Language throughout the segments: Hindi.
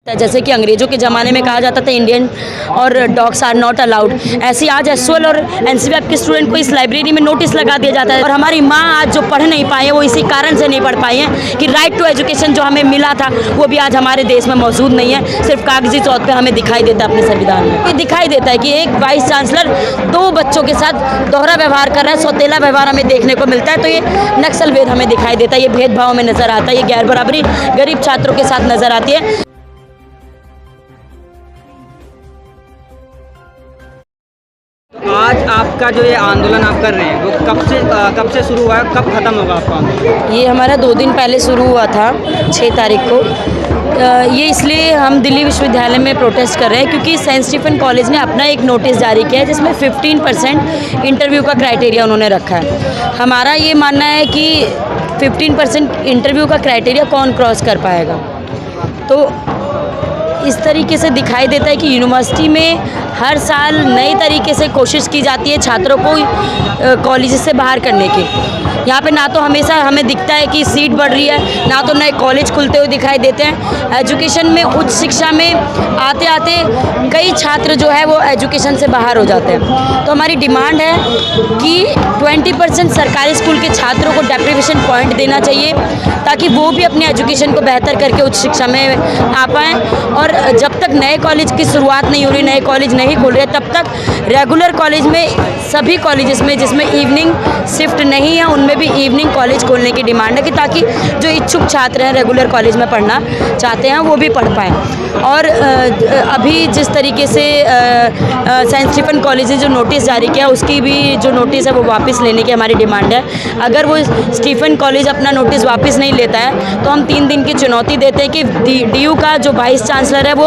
जैसे कि अंग्रेजों के ज़माने में कहा जाता था इंडियन और डॉग्स आर नॉट अलाउड, ऐसे ही आज एसओएल और एनसीवीएफ के स्टूडेंट को इस लाइब्रेरी में नोटिस लगा दिया जाता है। और हमारी माँ आज जो पढ़ नहीं पाई है वो इसी कारण से नहीं पढ़ पाई हैं कि राइट टू एजुकेशन जो हमें मिला था वो भी आज हमारे देश में मौजूद नहीं है, सिर्फ कागजी तौर पर हमें दिखाई देता है अपने संविधान में। ये दिखाई देता है कि एक वाइस चांसलर 2 बच्चों के साथ दोहरा व्यवहार कर रहा है, सौतेला व्यवहार हमें देखने को मिलता है। तो ये नक्सलवेद हमें दिखाई देता है, ये भेदभाव में नजर आता है, ये गैर बराबरी गरीब छात्रों के साथ नजर आती है। आज आपका जो ये आंदोलन आप कर रहे हैं वो कब से शुरू हुआ है, कब खत्म होगा आपका आंदोलन? ये हमारा 2 दिन पहले शुरू हुआ था, 6 तारीख को। ये इसलिए हम दिल्ली विश्वविद्यालय में प्रोटेस्ट कर रहे हैं क्योंकि सेंट स्टीफन कॉलेज ने अपना एक नोटिस जारी किया है जिसमें 15% इंटरव्यू का क्राइटेरिया उन्होंने रखा है। हमारा ये मानना है कि 15% इंटरव्यू का क्राइटेरिया कौन क्रॉस कर पाएगा। तो इस तरीके से दिखाई देता है कि यूनिवर्सिटी में हर साल नए तरीके से कोशिश की जाती है छात्रों को कॉलेज से बाहर करने की। यहाँ पे ना तो हमेशा हमें दिखता है कि सीट बढ़ रही है, ना तो नए कॉलेज खुलते हुए दिखाई देते हैं। एजुकेशन में, उच्च शिक्षा में आते आते कई छात्र जो है वो एजुकेशन से बाहर हो जाते हैं। तो हमारी डिमांड है कि 20% सरकारी स्कूल के छात्रों को डेप्रिवेशन पॉइंट देना चाहिए ताकि वो भी अपने एजुकेशन को बेहतर करके उच्च शिक्षा में आ पाएँ। और जब तक नए कॉलेज की शुरुआत नहीं हो रही, नए कॉलेज नहीं खोल रहे, तब तक रेगुलर कॉलेज में, सभी कॉलेजेस में जिसमें इवनिंग शिफ्ट नहीं है उनमें भी इवनिंग कॉलेज खोलने की डिमांड है कि ताकि जो इच्छुक छात्र हैं रेगुलर कॉलेज में पढ़ना चाहते हैं वो भी पढ़ पाएँ। और अभी जिस तरीके से सेंट स्टीफन कॉलेज ने जो नोटिस जारी किया उसकी भी जो नोटिस है वो वापस लेने की हमारी डिमांड है। अगर वो स्टीफन कॉलेज अपना नोटिस वापस नहीं लेता है तो हम 3 दिन की चुनौती देते हैं कि डीयू का जो वाइस चांसलर है वो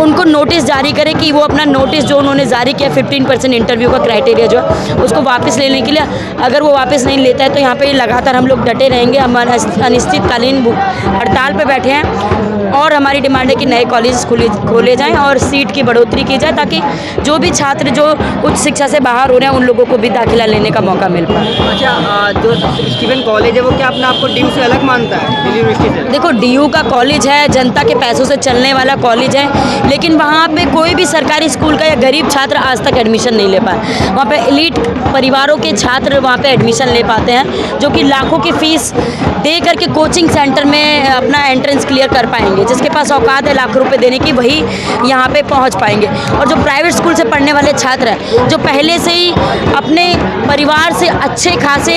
उनको नोटिस जारी करे कि वो अपना नोटिस जो उन्होंने जारी किया 15% इंटरव्यू का क्राइटेरिया जो है उसको वापस लेने के लिए। अगर वो वापस नहीं लेता है तो यहाँ पे लगातार हम लोग डटे रहेंगे, हमारा अनिश्चितकालीन हड़ताल पे बैठे हैं। और हमारी डिमांड है कि नए कॉलेज खोले जाएं और सीट की बढ़ोतरी की जाए ताकि जो भी छात्र जो उच्च शिक्षा से बाहर हो रहे हैं उन लोगों को भी दाखिला लेने का मौका मिल पाए। अच्छा, जो स्टीफन कॉलेज है वो क्या अपने आपको डीयू से अलग मानता है दिल्ली यूनिवर्सिटी से? देखो, डीयू का कॉलेज है, जनता के पैसों से चलने वाला कॉलेज है, लेकिन वहाँ पे कोई भी सरकारी स्कूल का या गरीब छात्र आज तक एडमिशन नहीं ले पाए। वहाँ पे एलीट परिवारों के छात्र वहाँ पे एडमिशन ले पाते हैं जो कि लाखों की फीस दे करके कोचिंग सेंटर में अपना एंट्रेंस क्लियर कर पाएंगे। जिसके पास औकात है लाख रुपए देने की वही यहाँ पे पहुँच पाएंगे। और जो प्राइवेट स्कूल से पढ़ने वाले छात्र हैं जो पहले से ही अपने परिवार से अच्छे खासे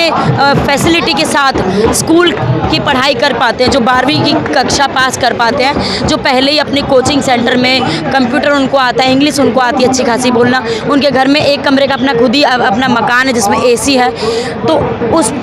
फैसिलिटी के साथ स्कूल की पढ़ाई कर पाते हैं, जो 12वीं की कक्षा पास कर पाते हैं, जो पहले ही अपने कोचिंग सेंटर में कंप्यूटर उनको आता है, इंग्लिश उनको आती है अच्छी खासी बोलना, उनके घर में एक कमरे का अपना खुद ही अपना मकान है जिसमें एसी है, तो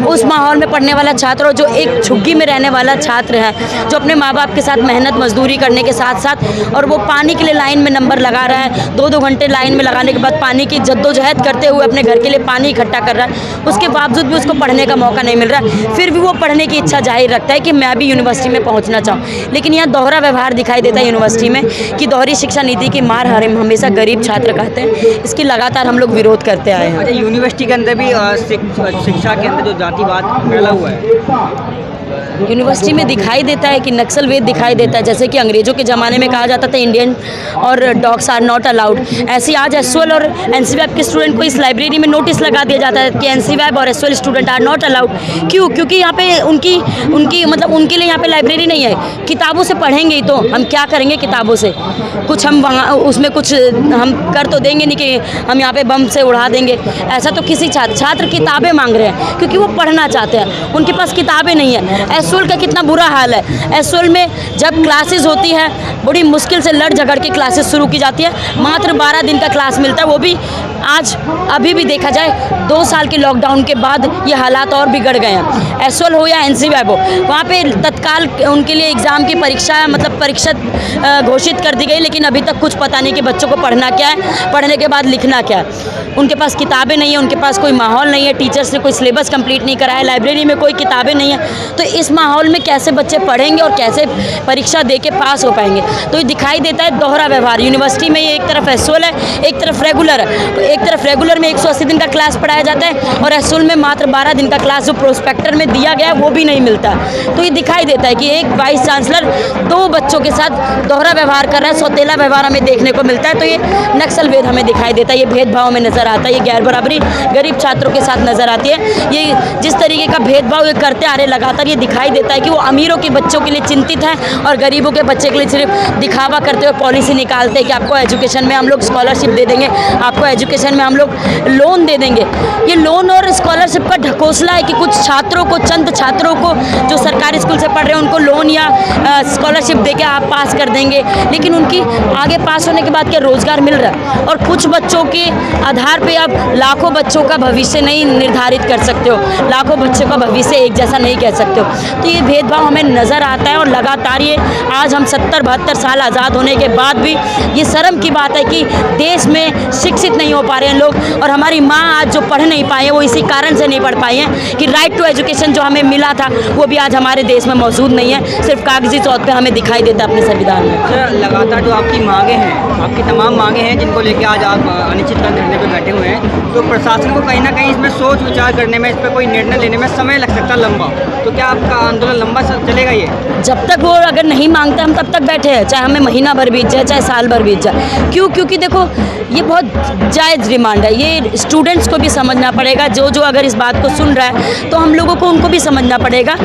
उस माहौल में पढ़ने वाला छात्र और जो एक झुग्गी में रहने वाला छात्र है जो अपने माँ बाप के साथ मेहनत मजदूरी करने के साथ साथ और वो पानी के लिए लाइन में नंबर लगा रहा है, 2-2 घंटे लाइन में लगाने के बाद पानी की जद्दोजहद करते हुए अपने घर के लिए पानी इकट्ठा कर रहा है, उसके बावजूद भी उसको पढ़ने का मौका नहीं मिल रहा, फिर भी वो पढ़ने की इच्छा जाहिर रखता है कि मैं भी यूनिवर्सिटी में पहुंचना चाहूँ। लेकिन यहाँ दोहरा व्यवहार दिखाई देता है यूनिवर्सिटी में कि दोहरी शिक्षा नीति की मार हमेशा गरीब छात्र खाते हैं। इसकी लगातार हम लोग विरोध करते आए हैं। अच्छा, यूनिवर्सिटी के अंदर भी शिक्षा के अंदर जो जातिवाद फैला हुआ है यूनिवर्सिटी में दिखाई देता है कि नक्सलवेद दिखाई देता है। जैसे कि अंग्रेजों के ज़माने में कहा जाता था इंडियन और डॉग्स आर नॉट अलाउड, ऐसे ही आज एसओएल और एनसीवीएफ के स्टूडेंट को इस लाइब्रेरी में नोटिस लगा दिया जाता है कि एनसीवीएफ और SOL student are not allowed. क्यों? क्योंकि यहाँ पे उनकी मतलब उनके लिए यहाँ पे लाइब्रेरी नहीं है। किताबों से पढ़ेंगे ही तो हम क्या करेंगे किताबों से? कुछ हम वहाँ उसमें कुछ हम कर तो देंगे नहीं कि हम यहाँ पे बम से उड़ा देंगे। ऐसा तो किसी छात्र किताबें मांग रहे हैं क्योंकि वो पढ़ना चाहते हैं, उनके पास किताबें नहीं है। एसओएल का कितना बुरा हाल है। एसओएल में जब क्लासेस होती है बड़ी मुश्किल से लड़ झगड़ के क्लासेस शुरू की जाती है, मात्र 12 दिन का क्लास मिलता है, वो भी आज अभी भी देखा जाए 2 साल के लॉकडाउन के बाद ये हालात और बिगड़ गए हैं। एसओएल हो या एनसीवीएफ हो, वहाँ पे तत्काल उनके लिए एग्ज़ाम की परीक्षा मतलब परीक्षा घोषित कर दी गई, लेकिन अभी तक कुछ पता नहीं कि बच्चों को पढ़ना क्या है, पढ़ने के बाद लिखना क्या है। उनके पास किताबें नहीं है, उनके पास कोई माहौल नहीं है, टीचर्स ने कोई सिलेबस कंप्लीट नहीं कराया, लाइब्रेरी में कोई किताबें नहीं है। तो इस माहौल में कैसे बच्चे पढ़ेंगे और कैसे परीक्षा दे के पास हो पाएंगे? तो ये दिखाई देता है दोहरा व्यवहार। यूनिवर्सिटी में ये एक तरफ एसओएल है, एक तरफ रेगुलर है। तो एक तरफ रेगुलर में 180 दिन का क्लास पढ़ाया जाता है और एसओएल में मात्र 12 दिन का क्लास जो प्रोस्पेक्टर में दिया गया है वो भी नहीं मिलता। तो ये दिखाई देता है कि एक वाइस चांसलर 2 बच्चों के साथ दोहरा व्यवहार कर रहा है, सौतेला व्यवहार हमें देखने को मिलता है। तो ये नक्सल भेद हमें दिखाई देता है, ये भेदभाव में नज़र आता है, ये गैर बराबरी गरीब छात्रों के साथ नज़र आती है। ये जिस तरीके का भेदभाव ये करते आ रहे लगातार, ये दिखाई देता है कि वो अमीरों के बच्चों के लिए चिंतित हैं और गरीबों के बच्चे के लिए सिर्फ दिखावा करते हुए पॉलिसी निकालते हैं कि आपको एजुकेशन में हम लोग स्कॉलरशिप दे देंगे, आपको एजुकेशन में हम लोग लोन दे देंगे। ये लोन और स्कॉलरशिप का ढकोसला है कि कुछ छात्रों को, चंद छात्रों को जो सरकारी स्कूल से पढ़ रहे हैं उनको लोन या स्कॉलरशिप दे के आप पास कर देंगे, लेकिन उनकी आगे पास होने के बाद क्या रोज़गार मिल रहा है? और कुछ बच्चों के आधार पे आप लाखों बच्चों का भविष्य नहीं निर्धारित कर सकते हो, लाखों बच्चों का भविष्य एक जैसा नहीं कह सकते हो। तो ये भेदभाव हमें नज़र आता है और लगातार ये आज हम 70-72 साल आज़ाद होने के बाद भी ये शर्म की बात है कि देश में शिक्षित नहीं हो पा रहे हैं लोग। और हमारी माँ आज जो पढ़ नहीं पाए हैं वो इसी कारण से नहीं पढ़ पाई हैं कि राइट टू एजुकेशन जो हमें मिला था वो भी आज हमारे देश में मौजूद नहीं है, सिर्फ कागजी तौर पर हमें दिखाई देता है अपने संविधान में। सर, लगातार जो आपकी मांगे हैं, आपकी तमाम मांगे हैं जिनको लेकर आज आप अनिश्चितकाल धरने पर बैठे हुए हैं, तो प्रशासन को कहीं ना कहीं इसमें सोच विचार करने में, इस पर कोई निर्णय लेने में समय लग सकता है लंबा। तो क्या आपका आंदोलन लंबा चलेगा? ये जब तक वो अगर नहीं मांगते हम तब तक बैठे हैं, चाहे हमें महीना भर बीत जाए, चाहे साल भर बीत जाए। क्यों? क्योंकि देखो ये बहुत जायज़ डिमांड है, ये स्टूडेंट्स को भी समझना पड़ेगा। जो अगर इस बात को सुन रहा है तो हम लोगों को उनको भी समझना पड़ेगा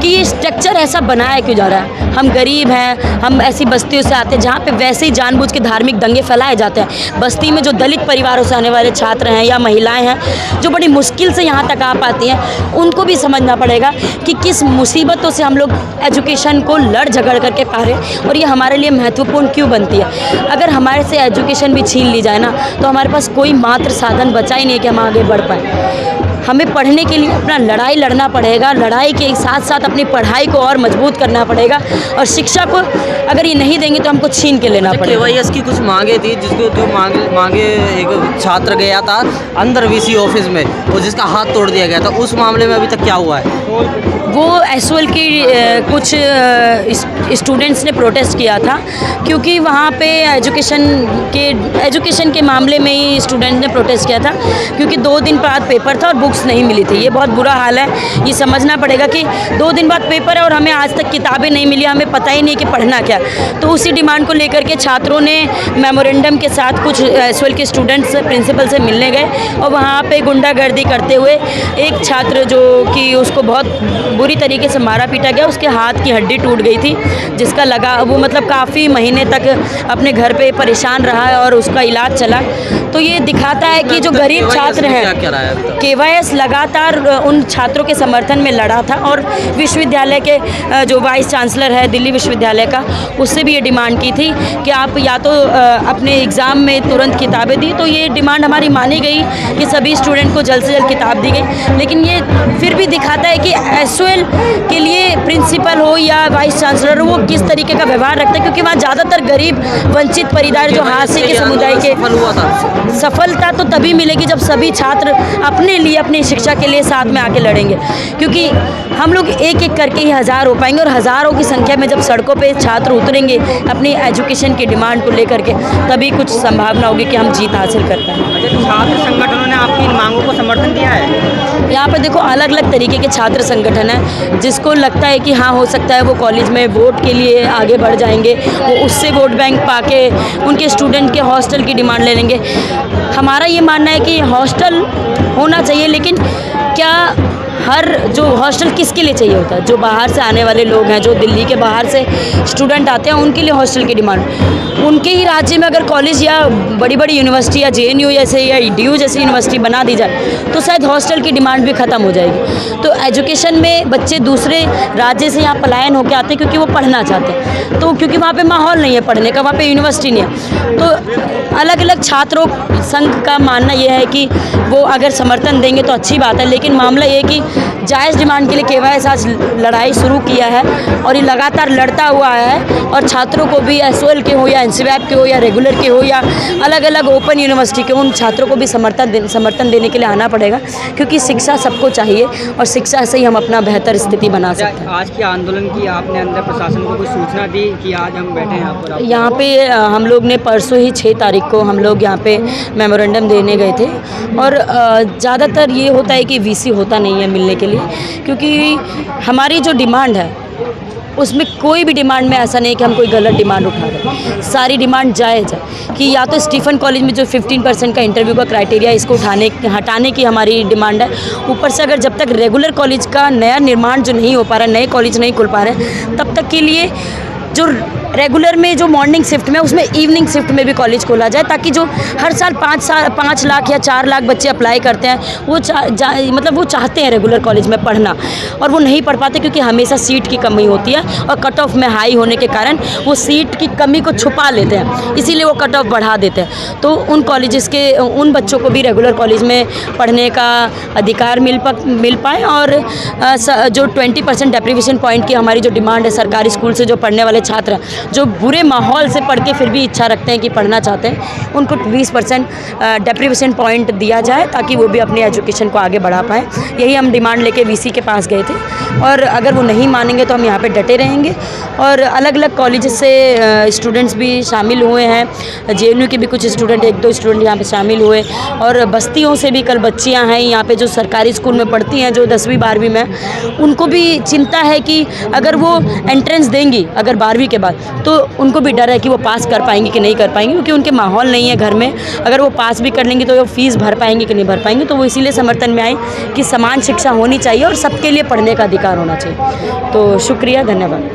कि ये स्ट्रक्चर ऐसा बनाया क्यों जा रहा है। हम गरीब हैं, हम ऐसी बस्तियों से आते हैं जहाँ पे वैसे ही जानबूझ के धार्मिक दंगे फैलाए जाते हैं। बस्ती में जो दलित परिवारों से आने वाले छात्र हैं या महिलाएं हैं जो बड़ी मुश्किल से यहाँ तक आ पाती हैं, उनको भी समझना पड़ेगा कि किस मुसीबतों से हम लोग एजुकेशन को लड़ झगड़ करके पा रहे हैं और ये हमारे लिए महत्वपूर्ण क्यों बनती है। अगर हमारे से एजुकेशन भी छीन ली जाए ना तो हमारे पास कोई मात्र साधन बचा ही नहीं कि हम आगे बढ़ पाएँ। हमें पढ़ने के लिए अपना लड़ाई लड़ना पड़ेगा, लड़ाई के साथ साथ अपनी पढ़ाई को और मजबूत करना पड़ेगा और शिक्षा को अगर ये नहीं देंगे तो हमको छीन के लेना पड़ेगा। केवाईएस की कुछ मांगे थी, जिसको जो मांगे एक छात्र गया था अंदर वीसी ऑफिस में और जिसका हाथ तोड़ दिया गया था, उस मामले में अभी तक क्या हुआ है? वो एसओएल की कुछ स्टूडेंट्स ने प्रोटेस्ट किया था क्योंकि वहाँ पे एजुकेशन के मामले में ही स्टूडेंट ने प्रोटेस्ट किया था क्योंकि 2 दिन बाद पेपर था और बुक्स नहीं मिली थी। ये बहुत बुरा हाल है, ये समझना पड़ेगा कि 2 दिन बाद पेपर है और हमें आज तक किताबें नहीं मिली, हमें पता ही नहीं कि पढ़ना क्या। तो उसी डिमांड को लेकर के छात्रों ने मेमोरेंडम के साथ कुछ एसओएल के स्टूडेंट्स प्रिंसिपल से मिलने गए और वहाँ पे गुंडागर्दी करते हुए एक छात्र जो कि उसको बहुत बुरी तरीके से मारा पीटा गया, उसके हाथ की हड्डी टूट गई थी, जिसका लगा वो मतलब काफ़ी महीने तक अपने घर पे परेशान रहा है और उसका इलाज चला। तो ये दिखाता है कि जो गरीब छात्र हैं, केवाईएस लगातार उन छात्रों के समर्थन में लड़ा था और विश्वविद्यालय के जो वाइस चांसलर है दिल्ली विश्वविद्यालय का, उससे भी ये डिमांड की थी कि आप या तो अपने एग्ज़ाम में तुरंत किताबें दी। तो ये डिमांड हमारी मानी गई कि सभी स्टूडेंट को जल्द से जल्द किताब दी गई, लेकिन ये फिर भी दिखाता है कि एसओएल के लिए प्रिंसिपल हो या वाइस चांसलर हो वो किस तरीके का व्यवहार रखता है, क्योंकि वहाँ ज़्यादातर गरीब वंचित परिवार जो हाशिए के समुदाय के सफलता तो तभी मिलेगी जब सभी छात्र अपने लिए, अपनी शिक्षा के लिए साथ में आके लड़ेंगे, क्योंकि हम लोग एक एक करके ही 1000 हो पाएंगे और हज़ारों की संख्या में जब सड़कों पे छात्र उतरेंगे अपनी एजुकेशन की डिमांड को लेकर के, तभी कुछ संभावना होगी कि हम जीत हासिल कर पाएँ। छात्र संगठनों ने आपकी इन मांगों को समर्थन दिया है? यहाँ पर देखो अलग अलग तरीके के छात्र संगठन हैं, जिसको लगता है कि हाँ हो सकता है वो कॉलेज में वोट के लिए आगे बढ़ जाएंगे, वो उससे वोट बैंक पाके उनके स्टूडेंट के हॉस्टल की डिमांड ले लेंगे। हमारा ये मानना है कि हॉस्टल होना चाहिए, लेकिन क्या हर जो हॉस्टल किसके लिए चाहिए होता है? जो बाहर से आने वाले लोग हैं, जो दिल्ली के बाहर से स्टूडेंट आते हैं, उनके लिए हॉस्टल की डिमांड। उनके ही राज्य में अगर कॉलेज या बड़ी बड़ी यूनिवर्सिटी या जेएनयू जैसे या ईडीयू जैसी यूनिवर्सिटी बना दी जाए तो शायद हॉस्टल की डिमांड भी ख़त्म हो जाएगी। तो एजुकेशन में बच्चे दूसरे राज्य से यहाँ पलायन होकर आते हैं क्योंकि वो पढ़ना चाहते हैं, तो क्योंकि वहाँ पे माहौल नहीं है पढ़ने का, वहाँ पे यूनिवर्सिटी नहीं है। तो अलग अलग छात्रों संघ का मानना यह है कि वो अगर समर्थन देंगे तो अच्छी बात है, लेकिन मामला ये है कि जायज़ डिमांड के लिए KYS आज लड़ाई शुरू किया है और ये लगातार लड़ता हुआ है। और छात्रों को भी SOL के हो या NCVAP के हो या रेगुलर के हो या अलग अलग ओपन यूनिवर्सिटी के, उन छात्रों को भी समर्थन देने के लिए आना पड़ेगा, क्योंकि शिक्षा सबको चाहिए और शिक्षा से ही हम अपना बेहतर स्थिति बना सकते हैं। आज के आंदोलन की आपने अंदर प्रशासन को कोई सूचना दी कि आज हम बैठे हैं यहाँ पर? यहाँ पे हम लोग ने परसों ही 6 तारीख को हम लोग यहाँ पे मेमोरेंडम देने गए थे। और ज़्यादातर ये होता है कि VC होता नहीं है मिलने के लिए, क्योंकि हमारी जो डिमांड है उसमें कोई भी डिमांड में ऐसा नहीं है कि हम कोई गलत डिमांड उठा रहे हैं। सारी डिमांड जायज़ है कि या तो स्टीफन कॉलेज में जो 15% का इंटरव्यू का क्राइटेरिया, इसको हटाने की हमारी डिमांड है। ऊपर से अगर जब तक रेगुलर कॉलेज का नया निर्माण जो नहीं हो पा रहा है, नए कॉलेज नहीं खुल पा रहे हैं, तब तक के लिए जो रेगुलर में जो मॉर्निंग शिफ्ट में, उसमें इवनिंग शिफ्ट में भी कॉलेज खोला जाए, ताकि जो हर साल 5 लाख या 4 लाख बच्चे अप्लाई करते हैं, वो मतलब वो चाहते हैं रेगुलर कॉलेज में पढ़ना और वो नहीं पढ़ पाते, क्योंकि हमेशा सीट की कमी होती है और कट ऑफ में हाई होने के कारण वो सीट की कमी को छुपा लेते हैं, इसीलिए वो कट ऑफ बढ़ा देते हैं। तो उन कॉलेजेस के उन बच्चों को भी रेगुलर कॉलेज में पढ़ने का अधिकार मिल पाए। और जो 20% डेप्रीवेशन पॉइंट की हमारी जो डिमांड है, सरकारी स्कूल से जो पढ़ने वाले छात्र जो बुरे माहौल से पढ़ के फिर भी इच्छा रखते हैं कि पढ़ना चाहते हैं, उनको 20% डेप्रीवेशन पॉइंट दिया जाए, ताकि वो भी अपनी एजुकेशन को आगे बढ़ा पाएँ। यही हम डिमांड लेके VC के पास गए थे और अगर वो नहीं मानेंगे तो हम यहाँ पे डटे रहेंगे। और अलग अलग कॉलेज से स्टूडेंट्स भी शामिल हुए हैं, JNU के भी कुछ स्टूडेंट, 1-2 स्टूडेंट यहाँ पे शामिल हुए और बस्तियों से भी कल बच्चियाँ हैं यहाँ पे जो सरकारी स्कूल में पढ़ती हैं, जो 10वीं 12वीं में, उनको भी चिंता है कि अगर वो एंट्रेंस देंगी अगर 12वीं के बाद, तो उनको भी डर है कि वो पास कर पाएंगी कि नहीं कर पाएंगी, क्योंकि उनके माहौल नहीं है घर में। अगर वो पास भी कर लेंगी तो वो फीस भर पाएंगी कि नहीं भर पाएंगी। तो वो इसीलिए समर्थन में आई कि समान शिक्षा होनी चाहिए और सबके लिए पढ़ने का अधिकार होना चाहिए। तो शुक्रिया, धन्यवाद।